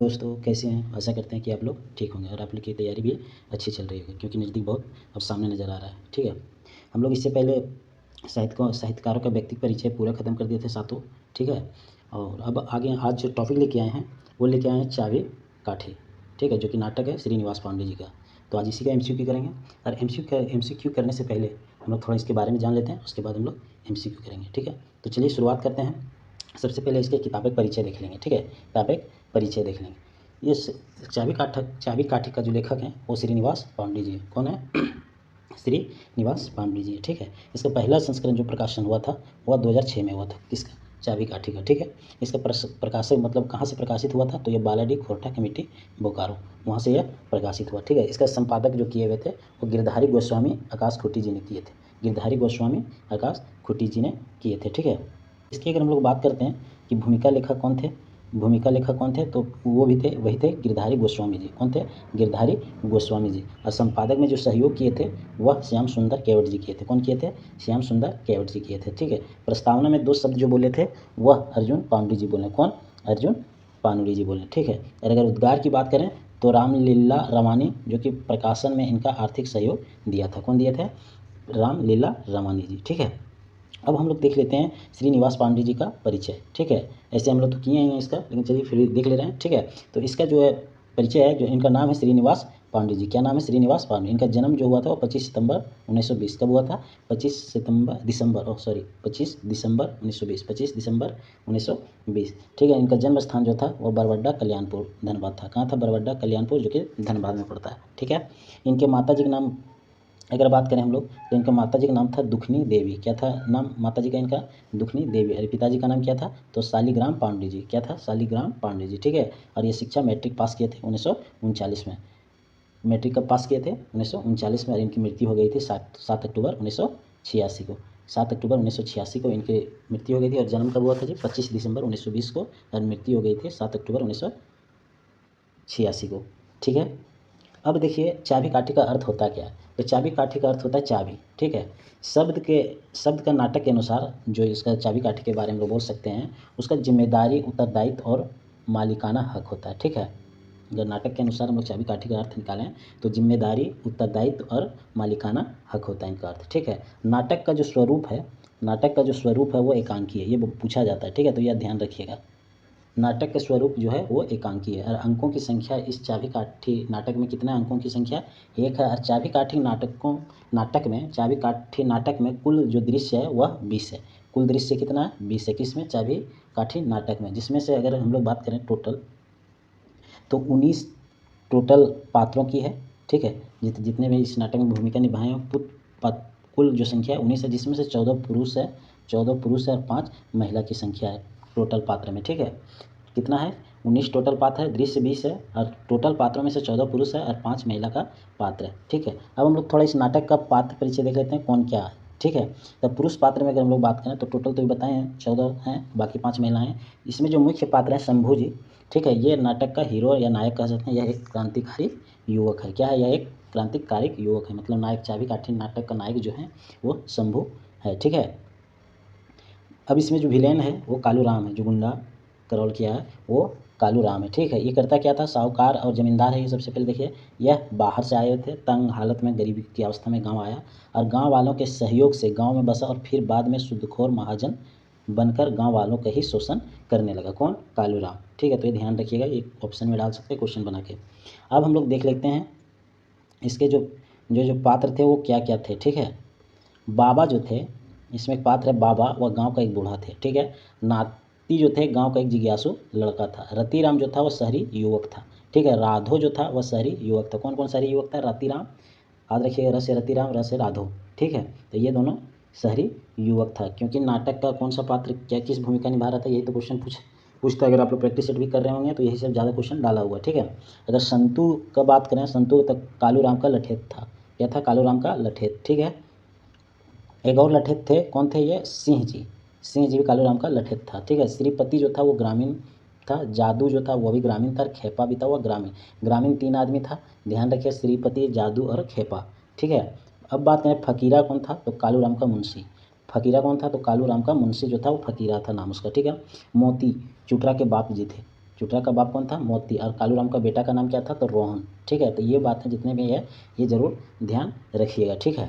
दोस्तों कैसे हैं। आशा करते हैं कि आप लोग ठीक होंगे और आप लोग की तैयारी भी अच्छी चल रही होगी, क्योंकि नज़दीक बहुत अब सामने नज़र आ रहा है। ठीक है, हम लोग इससे पहले साहित्यकारों का व्यक्तिगत परिचय पूरा ख़त्म कर दिए थे सातों। ठीक है, और अब आगे आज जो टॉपिक लेके आए हैं वो लेके आए हैं चाबी काठी। ठीक है, जो कि नाटक है श्रीनिवास पांडे जी का। तो आज इसी का MCQ करेंगे। और MCQ करने से पहले हम लोग थोड़ा इसके बारे में जान लेते हैं, उसके बाद हम लोग MCQ करेंगे। ठीक है, तो चलिए शुरुआत करते हैं। सबसे पहले इसके किताबिक परिचय देख लेंगे। ठीक है, किताबिक परिचय देख लेंगे। ये चाबी काठी का जो लेखक हैं वो श्रीनिवास पांडे जी। कौन है? श्रीनिवास पांडे जी। ठीक है, इसका पहला संस्करण जो प्रकाशन हुआ था वह 2006 में हुआ था। किसका? चाबी काठी का। ठीक है, इसका प्रकाशक मतलब कहाँ से प्रकाशित हुआ था? तो ये बालाडी खोरठा कमेटी बोकारो, वहाँ से यह प्रकाशित हुआ। ठीक है, इसका संपादक जो किए हुए थे वो गिरधारी गोस्वामी आकाश खुटी जी ने किए थे। गिरधारी गोस्वामी आकाश खुटी जी ने किए थे। ठीक है, इसकी अगर हम लोग बात करते हैं कि भूमिका लेखक कौन थे, तो वो भी थे, वही थे गिरधारी गोस्वामी जी। कौन थे? गिरधारी गोस्वामी जी। और संपादक में जो सहयोग किए थे वह श्याम सुंदर केवट जी किए थे। कौन किए थे? श्याम सुंदर केवट जी किए थे। ठीक है, प्रस्तावना में 2 शब्द जो बोले थे वह अर्जुन पांडे जी बोले। कौन? अर्जुन पांडे जी बोले। ठीक है, और अगर उद्गार की बात करें तो रामलीला रमानी जो कि प्रकाशन में इनका आर्थिक सहयोग दिया था। कौन दिए थे? रामलीला रमानी जी। ठीक है, अब हम लोग देख लेते हैं श्रीनिवास पांडे जी का परिचय। ठीक है, ऐसे हम लोग तो किए हैं इसका, लेकिन चलिए फिर देख ले रहे हैं। ठीक है, तो इसका जो है परिचय है, जो इनका नाम है श्रीनिवास पांडे जी। क्या नाम है? श्रीनिवास पांडे। इनका जन्म जो हुआ था वो 25 सितंबर 1920। कब हुआ था? 25 दिसंबर 1920। ठीक है, इनका जन्म स्थान जो था वो बरवड्डा कल्याणपुर धनबाद था। कहाँ था? बरवड्डा कल्याणपुर, जो कि धनबाद में पड़ता है। ठीक है, इनके माता जी का नाम अगर बात करें हम लोग तो इनका माता जी का नाम था दुखनी देवी। क्या था नाम माता जी का? इनका दुखनी देवी। और पिताजी का नाम क्या था? तो शालिग्राम पांडे जी। क्या था? शालिग्राम पांडे जी। ठीक है, और ये शिक्षा मैट्रिक पास किए थे 1939 में। मैट्रिक कब पास किए थे? 1939 में। और इनकी मृत्यु हो गई थी 7 अक्टूबर 1986 को। 7 अक्टूबर 1986 को इनकी मृत्यु हो गई थी। और जन्म कब हुआ था जी? 25 दिसंबर 1920 को। और मृत्यु हो गई थी 7 अक्टूबर 1986 को। ठीक है, अब देखिए चाबी काठी का अर्थ होता क्या है? तो चाबी काठी का अर्थ होता है चाबी। ठीक है, शब्द का नाटक के अनुसार जो इसका चाबी काठी के बारे में लोग बोल सकते हैं, उसका जिम्मेदारी, उत्तरदायित्व और मालिकाना हक होता है। ठीक है, अगर नाटक के अनुसार हम लोग चाबी काठी का अर्थ निकालें तो जिम्मेदारी, उत्तरदायित्व और मालिकाना हक होता है इनका अर्थ। ठीक है, नाटक का जो स्वरूप है वो एकांकी है। ये पूछा जाता है। ठीक है, तो यह ध्यान रखिएगा। नाटक का स्वरूप जो है वो एकांकी है। और अंकों की संख्या इस चाबी काठी नाटक में कितना अंकों की संख्या? 1 है। और चाबी काठी नाटक में कुल जो दृश्य है वह 20 है। कुल दृश्य कितना है? 20 है। किसमें? चाबी काठी नाटक में। जिसमें से अगर हम लोग बात करें टोटल तो 19 टोटल पात्रों की है। ठीक है, जितने भी इस नाटक में भूमिका निभाए हैं कुल जो संख्या है 19 है, जिसमें से 14 पुरुष है और 5 महिला की संख्या है टोटल पात्र में। ठीक है, कितना है? 19 टोटल पात्र है, दृश्य 20 है, और टोटल पात्रों में से 14 पुरुष है और 5 महिला का पात्र है। ठीक है, अब हम लोग थोड़ा इस नाटक का पात्र परिचय देख लेते हैं कौन क्या है। ठीक है, तो पुरुष पात्र में अगर हम लोग बात करें तो टोटल तो बताए हैं 14 हैं, बाकी 5 महिलाएं हैं। इसमें जो मुख्य पात्र हैं शंभू जी। ठीक है, ये नाटक का हीरो या नायक कह सकते हैं। यह एक क्रांतिकारी युवक है। क्या है? यह एक क्रांतिकारी युवक है, मतलब नायक। चाबी काठी नाटक का नायक जो है वो शंभू है। ठीक है, अब इसमें जो विलेन है वो कालू राम है। जो गुंडा का रोल किया है वो कालू राम है। ठीक है, ये करता क्या था? साहूकार और जमींदार है ये। सबसे पहले देखिए, यह बाहर से आए हुए थे, तंग हालत में, गरीबी की अवस्था में गांव आया और गांव वालों के सहयोग से गांव में बसा और फिर बाद में शुद्धखोर महाजन बनकर गांव वालों का ही शोषण करने लगा। कौन? कालू राम। ठीक है, तो ये ध्यान रखिएगा, एक ऑप्शन में डाल सकते हैं क्वेश्चन बना के। अब हम लोग देख लेते हैं इसके जो पात्र थे वो क्या क्या थे। ठीक है, बाबा जो थे, इसमें एक पात्र है बाबा, वह गांव का एक बूढ़ा थे। ठीक है, नाती जो थे गांव का एक जिज्ञासु लड़का था। रतिराम जो था वह शहरी युवक था। ठीक है, राधो जो था वह शहरी युवक था। कौन कौन शहरी युवक था? रतिराम, याद रखिएगा, र से रतिराम, र से राधो। ठीक है, तो ये दोनों शहरी युवक था। क्योंकि नाटक का कौन सा पात्र क्या किस भूमिका निभा रहा था, यही तो क्वेश्चन पूछता है। अगर आप लोग प्रैक्टिस सेट भी कर रहे होंगे तो यही सब ज़्यादा क्वेश्चन डाला हुआ है। ठीक है, अगर संतू का बात करें, संतू तक कालू राम का लठेत था। क्या था? कालू राम का लठेत। ठीक है, एक और लठेत थे। कौन थे ये? सिंह जी भी कालू राम का लठेत था। ठीक है, श्रीपति जो था वो ग्रामीण था, जादू जो था वो भी ग्रामीण था, और खेपा भी था वो ग्रामीण 3 आदमी था। ध्यान रखिए, श्रीपति, जादू और खेपा। ठीक है, अब बात करें फकीरा कौन था, तो कालू राम का मुंशी। फकीरा कौन था? तो कालू राम का मुंशी जो था वो फकीरा था नाम उसका। ठीक है, मोती चुटरा के बाप जी थे। चुटरा का बाप कौन था? मोती। और कालूराम का बेटा का नाम क्या था? तो रोहन। ठीक है, तो ये बातें जितने भी है ये ज़रूर ध्यान रखिएगा। ठीक है,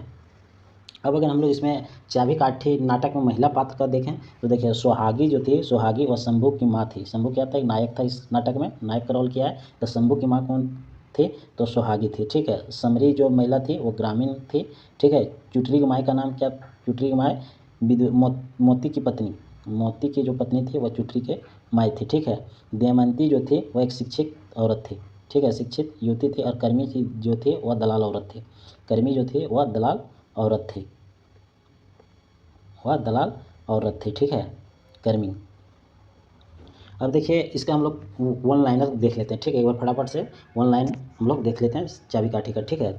अब अगर हम लोग इसमें चाबी काठी नाटक में महिला पात्र का देखें तो देखिए सुहागी जो थी, सुहागी वह शंभू की माँ थी। शंभू क्या था? एक नायक था इस नाटक में, नायक का रोल किया है। तो शंभू की माँ कौन थी? तो सुहागी थी। ठीक है, समरी जो महिला थी वो ग्रामीण थी। ठीक है, चुटरी की माई का नाम क्या? चुटरी की माई मोती की पत्नी, मोती की जो पत्नी थी वह चुटरी के माई थी। ठीक है, दमयंती जो थी वह एक शिक्षित औरत थी। ठीक है, शिक्षित युवती थी। और कर्मी जो थी वह दलाल औरत थी। कर्मी जो थी वह दलाल औरत थी, वह दलाल औरत थी। ठीक है, कर्मी। अब देखिए इसका हम लोग वन लाइनर देख लेते हैं। ठीक है, एक बार फटाफट से वन लाइन हम लोग देख लेते हैं चाबी काठी का। ठीक है,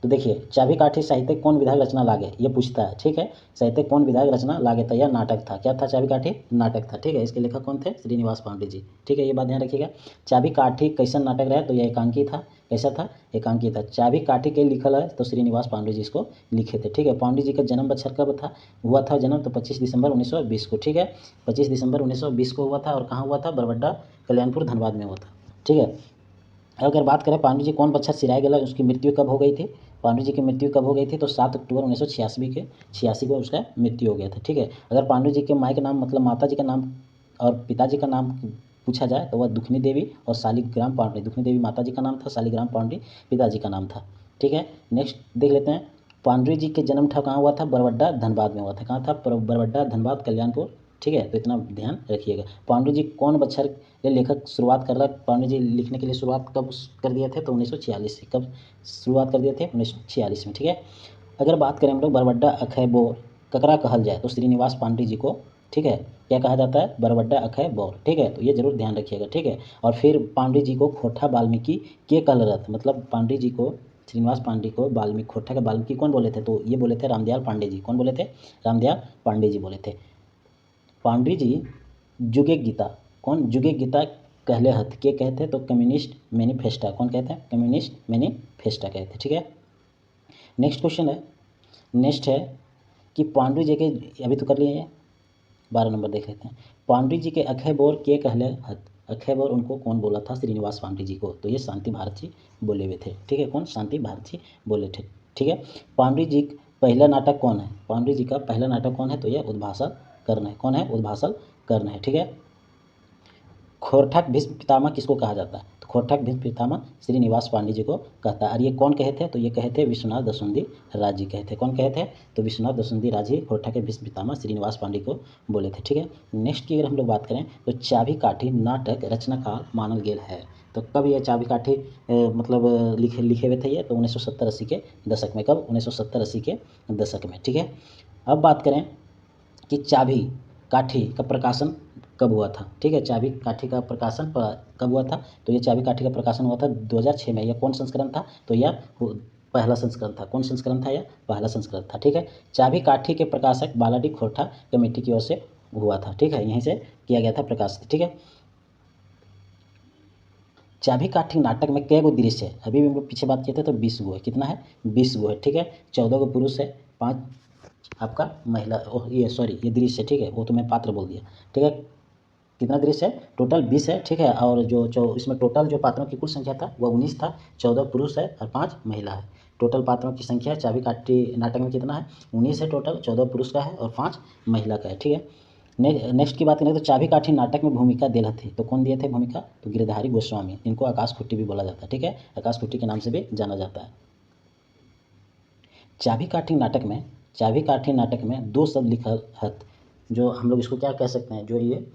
तो देखिए चाबी काठी साहित्य कौन विधायक रचना लागे, ये पूछता है। ठीक है, साहित्य कौन विधायक रचना लागे था? यह नाटक था। क्या था? चाबी काठी नाटक था। ठीक है, इसके लेखक कौन थे? श्रीनिवास पांडे जी। ठीक है, ये बात ध्यान रखिएगा। चाबी काठी कैसा नाटक रहा? तो यह एकांकी था। कैसा था? एकांकी था। चाबी काठी के लिखल है तो श्रीनिवास पांडे जी इसको लिखे थे। ठीक है, पांडे जी का जन्म बच्छर कब था? हुआ था जन्म तो 25 दिसंबर 1920 को। ठीक है, 25 दिसंबर 1920 को हुआ था। और कहाँ हुआ था? बरबड्डा कल्याणपुर धनबाद में हुआ था। ठीक है, अगर बात करें पांडु जी कौन बच्चा सिराय गेला, उसकी मृत्यु कब हो गई थी? पांडु जी की मृत्यु कब हो गई थी? तो 7 अक्टूबर 1986 को उसका मृत्यु हो गया था। ठीक है, अगर पांडु जी के माई का नाम मतलब माता जी का नाम और पिताजी का नाम पूछा जाए तो वह दुखनी देवी और शालिग्राम पांडे। दुखनी देवी माता जी का नाम था, शालिग्राम पांडे पिताजी का नाम था। ठीक है, नेक्स्ट देख लेते हैं। पांडु जी के जन्म कहाँ हुआ था? बरबड्डा धनबाद में हुआ था। कहाँ था? बरबड्डा धनबाद कल्याणपुर। ठीक है, तो इतना ध्यान रखिएगा। पांडु जी कौन बच्छर के लेखक शुरुआत कर रहा है? पांडु जी लिखने के लिए शुरुआत कब कर दिए थे? तो 1946 से। कब शुरुआत कर दिए थे? 1946 में। ठीक है, अगर बात करें हम लोग बरबड्डा अखय बोर ककरा कहल जाए तो श्रीनिवास पांडे जी को। ठीक है, क्या कहा जाता है? बरबड्डा अखय बोर। ठीक है, तो ये जरूर ध्यान रखिएगा। ठीक है, और फिर पांडे जी को खोठा वाल्मीकि के कलरथ, मतलब पांडे जी को, श्रीनिवास पांडे को वाल्मीकि, खोठा के वाल्मीकि कौन बोले थे? तो ये बोले थे रामदयाल पांडे जी। कौन बोले थे? रामदयाल पांडे जी बोले थे। पांडे जी जुगे गीता, कौन जुगे गीता कहले हथ के कहते? तो कम्युनिस्ट मैनिफेस्टा। कौन कहते हैं? कम्युनिस्ट मैनिफेस्टा कहते। ठीक है, नेक्स्ट क्वेश्चन है, नेक्स्ट है कि पांडु जी के, अभी तो कर लिए हैं, 12 नंबर देख लेते हैं। पांडु जी के अखय बोर के कहले हथ, अखय बोर उनको कौन बोला था? श्रीनिवास पांडे जी को। तो ये शांति भारती बोले हुए थे। ठीक है, कौन? शांति भारती बोले थे। ठीक है, पांडु जी पहला नाटक कौन है? पांडु जी का पहला नाटक कौन है? तो यह उद्भाषण कर्ण है। कौन है? उद्भाषण कर्ण है। ठीक है, खोरठक भीष्म पितामह किसको कहा जाता है? तो खोरठक भीष्म पितामह श्रीनिवास पांडे जी को कहता है। और ये कौन कहे थे? तो ये कहे थे विश्वनाथ दसुंदी राज जी कहे थे। कौन कहे थे? तो विश्वनाथ दसुंदी राज जी खोरठक के भीष्म पितामह श्रीनिवास पांडे को बोले थे। ठीक है, नेक्स्ट की अगर हम लोग बात करें तो चाबी काठी नाटक रचनाकाल मानल गेल है। तो कब ये चाबी काठी मतलब लिखे हुए थे ये? तो 1970-80 के दशक में। कब? 1970-80 के दशक में। ठीक है, अब बात करें कि चाबी काठी का प्रकाशन कब हुआ था? ठीक है, चाबी काठी का प्रकाशन कब हुआ था? तो ये चाबी काठी का प्रकाशन हुआ था 2006 में। यह कौन संस्करण था? तो यह पहला संस्करण था। कौन संस्करण था? यह पहला संस्करण था। ठीक है, चाबी काठी के प्रकाशक बालाडी खोरठा कमेटी की ओर से हुआ था। ठीक है, यहीं से किया गया था प्रकाशित। ठीक है, चाबी काठी नाटक में कै गो दृश्य है? अभी भी हम लोग पीछे बात किए थे तो 20 गो है। कितना है? 20 गो है। ठीक है, 14 गो पुरुष है, 5 आपका महिला, ये सॉरी ये दृश्य है। ठीक है, वो तो मैं पात्र बोल दिया। ठीक है, कितना दृश्य है? टोटल 20 है। ठीक है, और जो इसमें टोटल जो पात्रों की कुल संख्या था वह 19 था। 14 पुरुष है और 5 महिला है। टोटल पात्रों की संख्या है चाबी काठी नाटक में कितना है? 19 है टोटल, 14 पुरुष का है और 5 महिला का है। ठीक है, नेक्स्ट की बात करें तो चाबी काठी नाटक में भूमिका दिए थे। तो कौन दिए थे भूमिका? तो गिरधारी गोस्वामी, इनको आकाश खुट्टी भी बोला जाता है। ठीक है, आकाश खुट्टी के नाम से भी जाना जाता है। चाबी काठी नाटक में, चाबी काठी नाटक में 2 शब्द लिखल हत, जो हम लोग इसको क्या कह सकते हैं, जो ये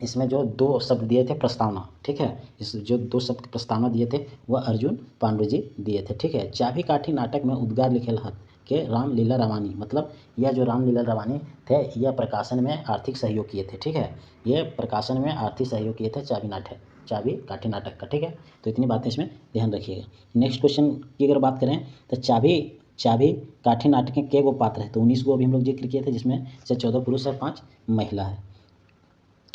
इसमें जो 2 शब्द दिए थे प्रस्तावना। ठीक है, इस जो 2 शब्द प्रस्तावना दिए थे वह अर्जुन पांडु जी दिए थे। ठीक है, चाबी काठी नाटक में उद्गार लिखल हत के रामलीला रवानी, मतलब यह जो रामलीला रवानी थे यह प्रकाशन में आर्थिक सहयोग किए थे। ठीक है, ये प्रकाशन में आर्थिक सहयोग किए थे चाबी काठी नाटक का। ठीक है, तो इतनी बातें इसमें ध्यान रखिएगा। नेक्स्ट क्वेश्चन की अगर बात करें तो चाबी काठी नाटक के कै गो पात्र है? तो 19 गो अभी हम लोग जिक्र किए थे, जिसमें से 14 पुरुष है, 5 महिला है।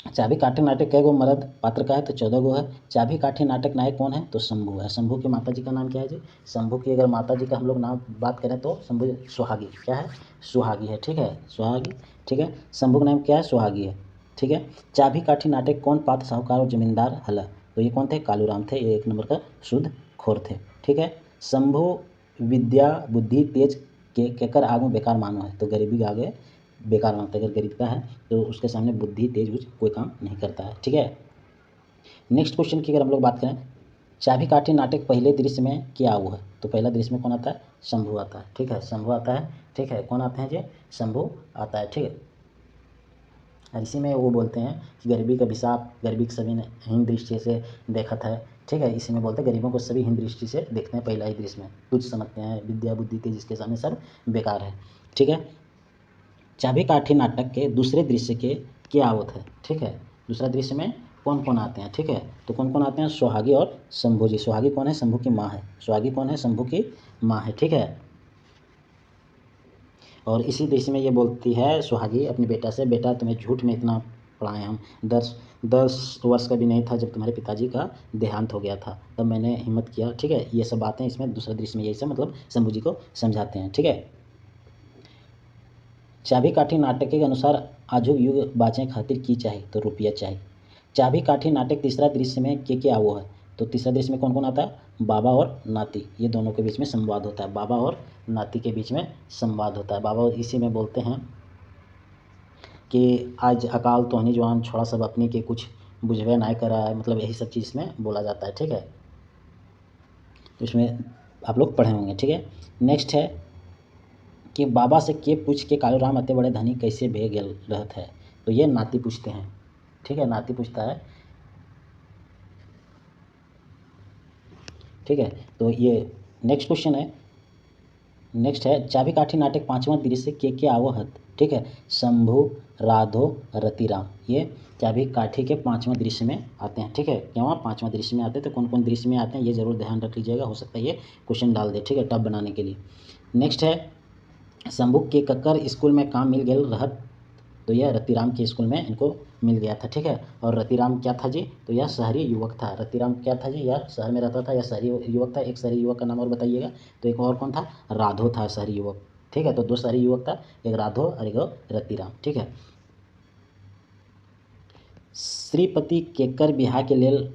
चाबी काठी नाटक कै गो मर्द पात्र का है? तो 14 गो है। चाबी काठी नाटक नायक कौन है? तो शंभू है। शंभू की माता जी का नाम क्या है जी? शंभू की अगर माता जी का हम लोग नाम बात करें तो शंभू सुहागी। क्या है? सुहागी है। ठीक है, सुहागी। ठीक है, शंभू का नाम क्या है? सुहागी है। ठीक है। चाबी काठी नाटक कौन पात्र साहूकार और जमींदार हल? तो ये कौन थे? कालूराम थे, ये एक नंबर का शुद्ध खोर थे। ठीक है। शंभु विद्या बुद्धि तेज के केकर आगू बेकार मानो है? तो गरीबी के आगे बेकार मानता है। अगर गरीब का है तो उसके सामने बुद्धि तेज कुछ कोई काम नहीं करता है। ठीक है। नेक्स्ट क्वेश्चन की अगर हम लोग बात करें, चाबी काठी नाटक पहले दृश्य में क्या हुआ है? तो पहला दृश्य में कौन आता है? शंभु आता है। ठीक है, शंभु आता है। ठीक है, कौन आते हैं जी? शंभु आता है। ठीक है, और इसी में वो बोलते हैं कि गरीबी का अभिशाप, गरीबी के सभी ने हीन दृष्टि से देखा था। ठीक है, इसी में बोलते हैं गरीबों को सभी हीन दृष्टि से देखते हैं पहला ही दृश्य में, तुच्छ समझते हैं, विद्या बुद्धि तेज इसके सामने सब बेकार है। ठीक है। चाबी काठी नाटक के दूसरे दृश्य के क्या आवत है? ठीक है, दूसरा दृश्य में कौन कौन आते हैं? ठीक है, तो कौन कौन आते हैं? सुहागी और शंभू जी। सुहागी कौन है? शंभू की माँ है। सुहागी कौन है? शंभू की माँ है। ठीक है, और इसी दृश्य में ये बोलती है सुहागी अपने बेटा से, बेटा तुम्हें झूठ में इतना पढ़ाए हम, 10 वर्ष का भी नहीं था जब तुम्हारे पिताजी का देहांत हो गया था, तब मैंने हिम्मत किया। ठीक है, ये सब बातें इसमें दूसरा दृश्य में यही सब मतलब शंभू जी को समझाते हैं। ठीक है। चाबी काठी नाटक के अनुसार आजुक युग बाँचे खातिर की चाही? तो रुपया चाही। चाबी काठी नाटक तीसरा दृश्य में के आवो है? तो तीसरा दृश्य में कौन कौन आता है? बाबा और नाती, ये दोनों के बीच में संवाद होता है। बाबा और नाती के बीच में संवाद होता है। बाबा इसी में बोलते हैं कि आज अकाल तोहनी जवान छोड़ा सब अपनी के कुछ बुझवे नाय करा है, मतलब यही सब चीज़ में बोला जाता है। ठीक है, तो इसमें आप लोग पढ़े होंगे। ठीक है। नेक्स्ट है कि बाबा से के पूछ के कालूराम अते बड़े धनी कैसे भे गेल रहत है? तो ये नाती पूछते हैं। ठीक है, नाती पूछता है। ठीक है, तो ये नेक्स्ट क्वेश्चन है। नेक्स्ट है चाबी काठी नाटक पाँचवां दृश्य के आवहत? ठीक है, शंभु, राधो, रतिराम, ये चाबी काठी के पाँचवां दृश्य में आते हैं। ठीक है, क्यों पाँचवां दृश्य में आते हैं? तो कौन कौन दृश्य में आते हैं ये जरूर ध्यान रख लीजिएगा, हो सकता है ये क्वेश्चन डाल दे। ठीक है, टफ बनाने के लिए। नेक्स्ट है शंभू के कक्कर स्कूल में काम मिल गया रहत? तो यह रतिराम के स्कूल में इनको मिल गया था। ठीक है, और रतिराम क्या था जी? तो यह शहरी युवक था। रतिराम क्या था जी? यह शहर में रहता था, यह शहरी युवक था। एक शहरी युवक का नाम और बताइएगा? तो एक और कौन था? राधो था शहरी युवक। ठीक है, तो 2 शहरी युवक था, एक राधो और एक रतिराम। ठीक है। श्रीपति केकर बिहार के लिए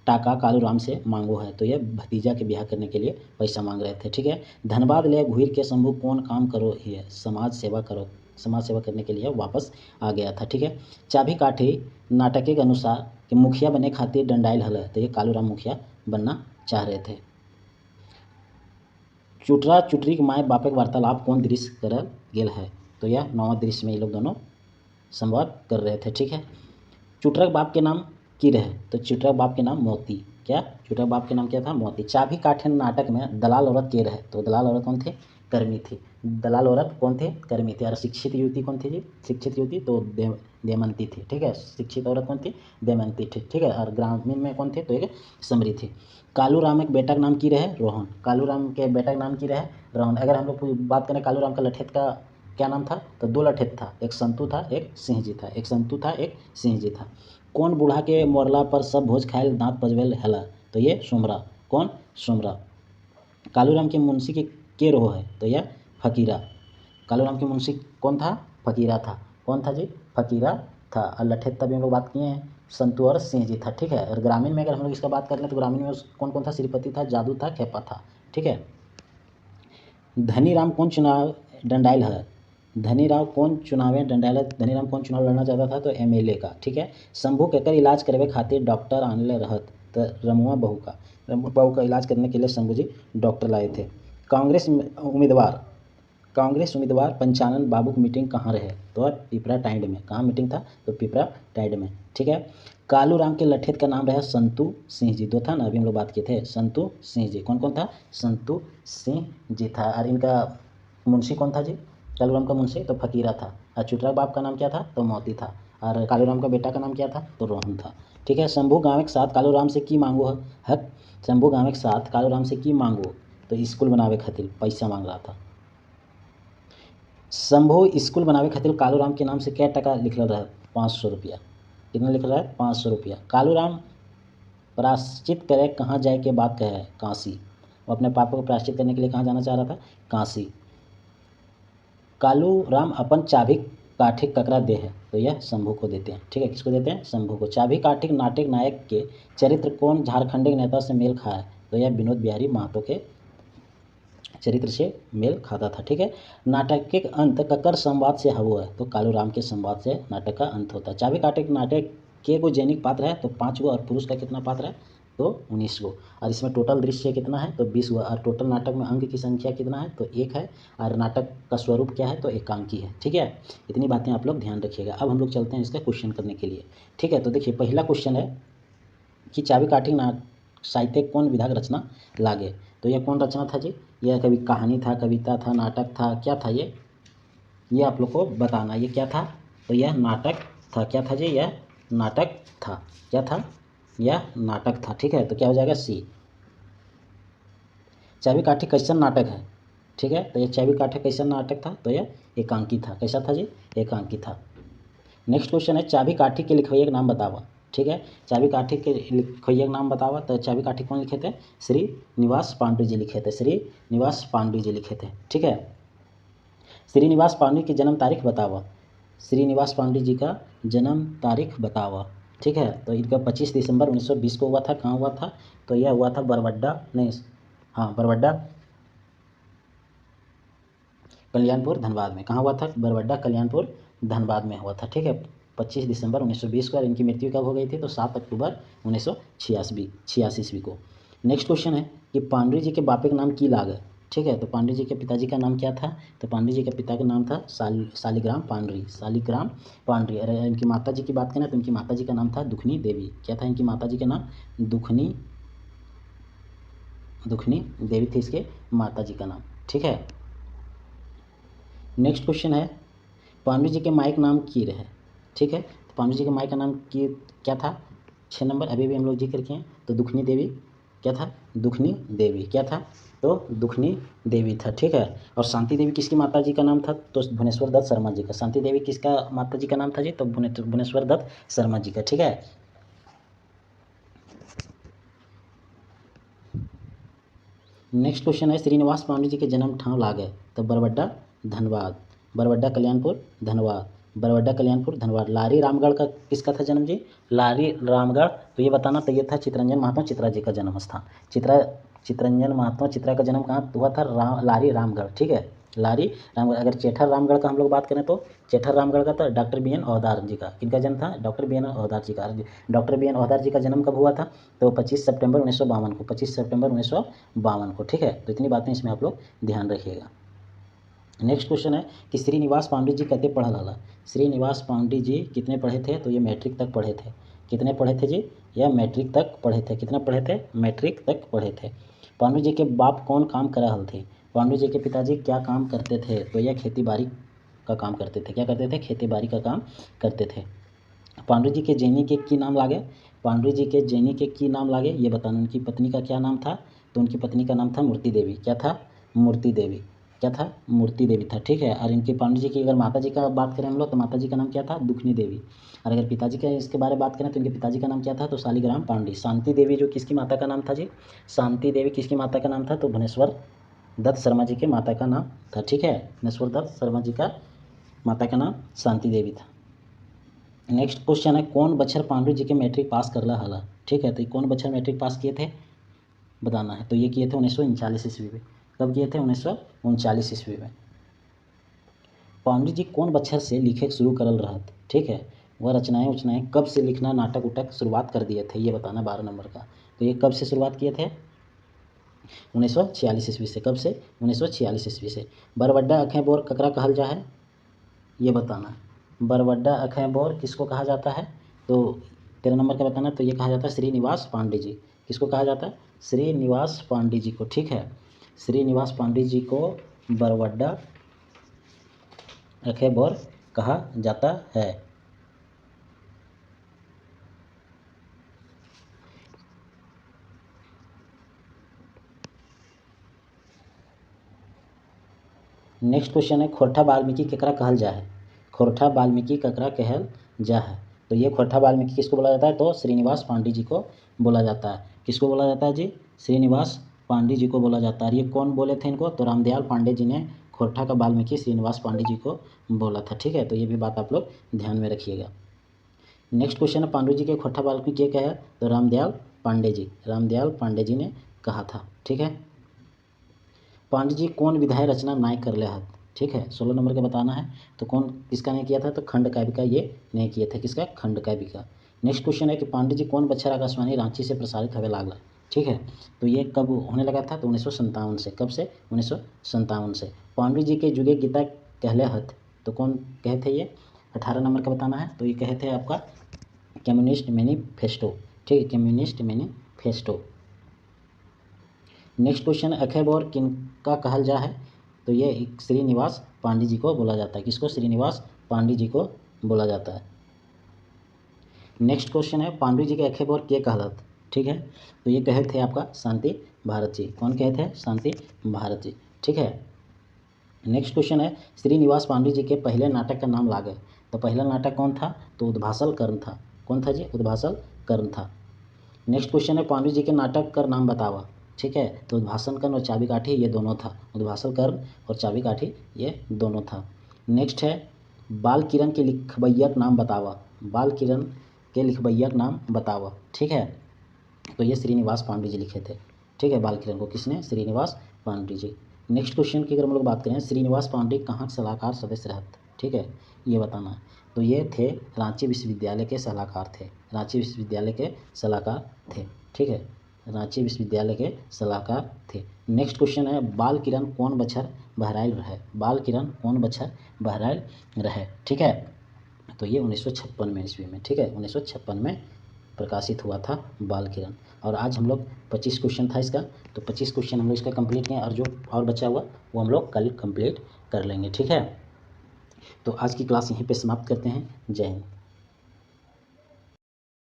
टाका कालूराम से मांगो है? तो यह भतीजा के बिहार करने के लिए पैसा मांग रहे थे। ठीक है। धनबाद ले घूर के शंभू कौन काम करो ही है? समाज सेवा करो, समाज सेवा करने के लिए वापस आ गया था। ठीक है। चाबी काठी नाटक के अनुसार कि मुखिया बने खातिर दंडाइल हल है? तो ये कालूराम मुखिया बनना चाह रहे थे। चुटरा चुटरी के माए बापक वार्तालाप कौन दृश्य करल गेल है? तो यह 9वां दृश्य में ये लोग दोनों संवाद कर रहे थे। ठीक है। चुटरक बाप के नाम की रहे? तो चुटरक बाप के नाम मोती। क्या? चुटरक बाप के नाम क्या था? मोती। चाबी काठी नाटक में दलाल औरत के रहे? तो दलाल औरत कौन थे? कर्मी थी। दलाल औरत कौन थे? कर्मी थी। और शिक्षित युवती कौन थी जी? शिक्षित युवती तो देमंती थी। ठीक है, शिक्षित औरत कौन थी? देमंती थी। ठीक है, और ग्रामीण में कौन थे? तो एक समरी थी। कालूराम एक बेटा का नाम की रहे? रोहन। कालूराम के बेटा का नाम की रहे? रोहन। अगर हम लोग बात करें कालूराम का लठेत का क्या नाम था? तो 2 लठेत था, एक संतू था, एक सिंह जी था। एक संतू था, एक सिंह जी था। कौन बूढ़ा के मोरला पर सब भोज खायल दांत पजवेल हला? तो ये सुमरा। कौन? सुमरा। कालूराम के मुंशी के रोह है? तो यह फकीरा। कालूराम के मुंशी कौन था? फकीरा था। कौन था जी? फकीरा था। और लठेत तभी हम लोग बात किए हैं, संतू और सिंह जी था। ठीक है, और ग्रामीण में अगर हम लोग इसका बात कर लें तो ग्रामीण में कौन कौन था? श्रीपति था, जादू था, खेपा था। ठीक है। धनीराम कौन चुनाव डंडाइल है? धनीराम कौन चुनाव डंडाइल है? धनीराम कौन चुनाव लड़ना चाहता था? तो एमएलए का। ठीक है। शंभू केकर इलाज करवे खातिर डॉक्टर आनले रहत? तो रमुआ बहू का। रमुआ बहू का इलाज करने के लिए शंभू जी डॉक्टर लाए थे। कांग्रेस उम्मीदवार कांग्रेस उम्मीदवार पंचानन बाबू की मीटिंग कहाँ रहे? तो पिपरा टाइड में। कहाँ मीटिंग था? तो पिपरा टाइड में। ठीक है। कालूराम के लठेत का नाम रहा संतू सिंह जी। 2 था ना, अभी हम लोग बात किए थे, संतू सिंह जी। कौन कौन था? संतू सिंह जी था। और इनका मुंशी कौन था जी? कालूराम का मुंशी तो फकीरा था। और चुटरा बाप का नाम क्या था? तो मोती था। और कालूराम का बेटा का नाम क्या था? तो रोहन था। ठीक है। शंभू गाँव के साथ कालूराम से की मांगो हक? शंभू गाँव के साथ कालूराम से की मांगो? तो स्कूल बनावे खातिर पैसा मांग रहा था। शंभू स्कूल बनावे खातिर कालूराम के नाम से क्या टका लिखल रहा? 500 रुपया। कितना लिखल रहा है? 500 रुपया। कालूराम प्रायश्चित करे कहाँ जाए के बात कहे? काशी। वो अपने पापों को प्रायश्चित करने के लिए कहाँ जाना चाह रहा था? काशी। कालूराम अपन चाबी काठिक ककरा दे है, तो यह शंभू को देते हैं। ठीक है, किसको देते हैं? शंभू को। चाबी काठिक नाटक नायक के चरित्र कौन झारखंडी नेता से मेल खाया है, तो यह विनोद बिहारी महतो के चरित्र से मेल खाता था। ठीक है, नाटक के अंत ककर संवाद से हुआ है, तो कालूराम के संवाद से नाटक का अंत होता है। चाबी काठिक नाटक के को जैनिक पात्र है, तो 5 गो, और पुरुष का कितना पात्र है, तो 19 गो। और इसमें टोटल दृश्य कितना है, तो 20 गो। और टोटल नाटक में अंक की संख्या कितना है, तो 1 है। और नाटक का स्वरूप क्या है, तो एकांकी है। ठीक है, इतनी बातें आप लोग ध्यान रखिएगा। अब हम लोग चलते हैं इसका क्वेश्चन करने के लिए। ठीक है, तो देखिए पहला क्वेश्चन है कि चाबी काठिक साहित्य कौन विधाक रचना लागे, तो यह कौन रचना था जी? यह कभी कहानी था, कविता था, नाटक था, क्या था ये आप लोग को बताना। ये क्या था, तो यह नाटक था। क्या था जी? यह नाटक था। क्या था? यह नाटक था। ठीक है, तो क्या हो जाएगा? सी। चाबी काठिक कैसा नाटक है? ठीक है, तो यह चाबी काठिक कैसा नाटक था, तो यह एकांकी था। कैसा था जी? एकांकी था। नेक्स्ट क्वेश्चन है चाबी काठिक के लिखवैया का नाम बतावा। ठीक है, चाबी काठिक के लिखवैया का नाम बतावा, तो चाबी काठिक कौन लिखे थे? श्री निवास पांडे जी लिखे थे। श्री निवास पांडे जी लिखे थे। ठीक है, श्रीनिवास पांडे की जन्म तारीख बतावा। श्रीनिवास पांडे जी का जन्म तारीख बतावा। ठीक है, तो इनका 25 दिसंबर 1920 को हुआ था। कहाँ हुआ था, तो यह हुआ था बरवड्डा, नहीं, हाँ, बरवड्डा कल्याणपुर धनबाद में। कहाँ हुआ था? बरवड्डा कल्याणपुर धनबाद में हुआ था। ठीक है, 25 दिसंबर 1920 को। और इनकी मृत्यु कब हो गई थी, तो 7 अक्टूबर 1986 ईस्वी को। नेक्स्ट क्वेश्चन है कि पांडे जी के बापे का नाम की लाग है। ठीक है, तो पांडे जी के पिताजी का नाम क्या था, तो पांडे जी के पिता का नाम था शालिग्राम पांडरी। शालिग्राम पांडरी। अरे इनकी माता जी की बात करें तो इनकी माता जी का नाम था दुखनी देवी। क्या था इनकी माता जी का नाम? दुखनी देवी थी इसके माता जी का नाम। ठीक है, नेक्स्ट क्वेश्चन है पांडु जी के माई का नाम की रहे। ठीक है, तो पांडु जी के माई का नाम की क्या था? 6 नंबर अभी भी हम लोग जिक्र किए, तो दुखनी देवी। क्या था? दुखनी देवी। क्या था? तो दुखनी देवी था। ठीक है, और शांति देवी किसकी माता जी का नाम था, तो भुवनेश्वर दत्त शर्मा जी का। शांति देवी किसका माता जी का नाम था जी, तो भुवनेश्वर दत्त शर्मा जी का। ठीक है, नेक्स्ट क्वेश्चन है श्रीनिवास पांडे जी के जन्म ठाव लागे, तो बरवड्डा धनबाद। बरवड्डा कल्याणपुर धनबाद। बरवड्डा कल्याणपुर धनबाद। लारी रामगढ़ का किसका था जन्म जी? लारी रामगढ़, तो ये बताना, तो ये था चितरंजन महात्मा चित्रा जी का जन्म स्थान। चितरंजन महात्मा चित्रा का जन्म कहाँ हुआ था? लारी रामगढ़। ठीक है, लारी रामगढ़। अगर चेठर रामगढ़ का हम लोग बात करें, तो चेठर रामगढ़ का था डॉक्टर बी एन औदार जी का। किनका जन्म था? डॉक्टर बी एन औदार जी का। डॉक्टर बी एन औदार जी का जन्म कब हुआ था, तो 25 सितंबर 1952 को। 25 सितंबर 1952 को। ठीक है, तो इतनी बातें इसमें आप लोग ध्यान रखिएगा। नेक्स्ट क्वेश्चन है कि श्रीनिवास पांडे जी कते पढ़ल हला। श्रीनिवास पांडे जी कितने पढ़े थे, तो ये मैट्रिक तक पढ़े थे। कितने पढ़े थे जी? यह मैट्रिक तक पढ़े थे। कितना पढ़े थे? मैट्रिक तक पढ़े थे। पांडु जी के बाप कौन काम करा हल थे? पांडु जी के पिताजी क्या काम करते थे, तो यह खेती बाड़ी का काम करते थे। क्या करते थे? खेती बाड़ी का काम करते थे। पांडु जी के जैनी के की नाम लागे। पांडु जी के जैनी के की नाम लागे, ये बताना। उनकी पत्नी का क्या नाम था, तो उनकी पत्नी का नाम था मूर्ति देवी। क्या था? मूर्ति देवी। क्या था? मूर्ति देवी था। ठीक है, और इनके पांडु जी की अगर माता जी का बात करें हम लोग, तो माता जी का नाम क्या था? दुखनी देवी। और अगर पिताजी का इसके बारे में बात करें, तो इनके पिताजी का नाम क्या था, तो शालिग्राम पांडे। शांति देवी जो किसकी माता का नाम था जी? शांति देवी किसकी माता का नाम था, तो भुवनेश्वर दत्त शर्मा जी के माता का नाम था। ठीक है, भुवनेश्वर दत्त शर्मा जी का माता का नाम शांति देवी था। नेक्स्ट क्वेश्चन है कौन बच्चर पांडु जी के मैट्रिक पास करला हला। ठीक है, तो ये कौन बच्चर मैट्रिक पास किए थे बताना है, तो ये किए थे 1939 ईस्वी में। कब किए थे? 1939 ईस्वी में। पांडु जी कौन बच्चर से लिखे शुरू करल रहत। ठीक है, वह रचनाएं उचनाएं कब से लिखना नाटक उटक शुरुआत कर दिए थे, ये बताना 12 नंबर का। तो ये कब से शुरुआत किए थे? 1946 ईस्वी से। कब से? 1946 ईस्वी से। बरवड्डा अखें बोर ककरा कहल जा है, ये बताना। बरवड्डा अखें बोर किसको कहा जाता है, तो 13 नंबर का बताना, तो ये कहा जाता है श्रीनिवास पांडे जी। किसको कहा जाता है? श्रीनिवास पांडे जी को। ठीक है, श्रीनिवास पांडे जी को बरवड्डा अखें बोर कहा जाता है। नेक्स्ट क्वेश्चन है खोरठा वाल्मीकि केकरा कहल जा है। खोरठा वाल्मीकि ककरा कहल जा है, तो ये खोरठा वाल्मीकि किसको बोला जाता है, तो श्रीनिवास पांडे जी को बोला जाता है। किसको बोला जाता है जी? श्रीनिवास पांडे जी को बोला जाता है। ये कौन बोले थे इनको, तो रामदयाल पांडे जी ने खोरठा का वाल्मीकि श्रीनिवास पांडे जी को बोला था। ठीक है, तो ये भी बात आप लोग ध्यान में रखिएगा। नेक्स्ट क्वेश्चन है, पांडु जी के खोरठा वाल्मीकि क्या है, तो रामदयाल पांडे जी ने कहा था। ठीक है, पांडे जी कौन विधाय रचना नाय कर ले हत। ठीक है, 16 नंबर का बताना है। तो कौन किसका नहीं किया था, तो खंड काव्य का ये नहीं किए थे, किसका, खंड काव्य का। नेक्स्ट क्वेश्चन है कि पांडे जी कौन बच्चर आकाशवाणी रांची से प्रसारित होने लागला। ठीक है, तो ये कब होने लगा था, तो 1957 से। कब से, 1957 से। पांडु जी के जुगे गीता कहले हत, तो कौन कहे थे ये, 18 नंबर का बताना है। तो ये कहे थे आपका कम्युनिस्ट मैनिफेस्टो। ठीक है, कम्युनिस्ट मैनिफेस्टो। नेक्स्ट क्वेश्चन, अखैब और किनका कहल जा है, तो ये श्रीनिवास पांडे जी को बोला जाता है। किसको, श्रीनिवास पांडे जी को बोला जाता है। नेक्स्ट क्वेश्चन है, पांडु जी के अखैब और के कहलत। ठीक है, तो ये कहे थे आपका शांति भारत जी। कौन कहे थे, शांति भारत जी। ठीक है, नेक्स्ट क्वेश्चन है, श्रीनिवास पांडे जी के पहले नाटक का नाम लागे। तो पहला नाटक कौन था, तो उद्भासल कर्ण था। कौन था जी, उद्भासल कर्ण था। नेक्स्ट क्वेश्चन है, पांडु जी के नाटक का नाम बतावा। ठीक है, तो उद्भासन कर्ण और चाबी काठी ये दोनों था। उद्भासल कर्ण और चाबी काठी ये दोनों था। नेक्स्ट है, बाल किरण के लिखवैयक नाम बतावा। बाल किरण के लिखवैयक नाम बतावा। ठीक है, तो ये श्रीनिवास पांडे जी लिखे थे। ठीक है, बाल किरण को किसने, श्रीनिवास पांडे जी। नेक्स्ट क्वेश्चन की अगर हम लोग बात करें, श्रीनिवास पांडे कहाँ के सलाहकार सदस्य रहते। ठीक है, ये बताना है। तो ये थे रांची विश्वविद्यालय के सलाहकार थे। रांची विश्वविद्यालय के सलाहकार थे। ठीक है, रांची विश्वविद्यालय के सलाहकार थे। नेक्स्ट क्वेश्चन है, बाल किरण कौन बछर बहराइल रहे। बाल किरण कौन बछर बहराइल रहे। ठीक है, तो ये 1956 में ईस्वी में। ठीक है, 1956 में प्रकाशित हुआ था बाल किरण। और आज हम लोग 25 क्वेश्चन था इसका, तो 25 क्वेश्चन हम लोग इसका कंप्लीट किए, और जो और बचा हुआ वो हम लोग कल कंप्लीट कर लेंगे। ठीक है, तो आज की क्लास यहीं पे समाप्त करते हैं। जय हिंद।